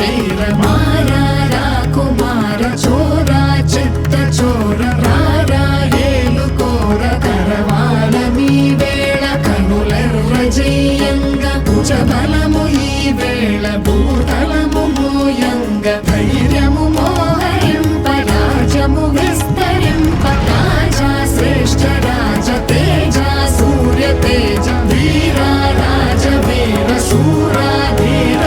చైర మారా కుమార చోర చిత్త చోర రారా ఏలుకోర కరవాల మీ వేళ కనులెర్ర జయంగ భుజబలము ఈ వేళ భూతలము మోయంగ ధైర్యము మోహరింప రాజము విస్తరింప రాజా శ్రేష్ఠ రాజ తేజ సూర్య తేజ వీర రాజ వీర శూర ధీర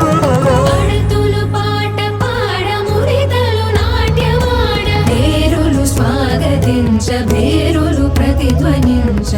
పడతులు పాట పాడ మురితలు నాట్యమాడ భేరులు స్వాగతించ భేరులు ప్రతిధ్వనించ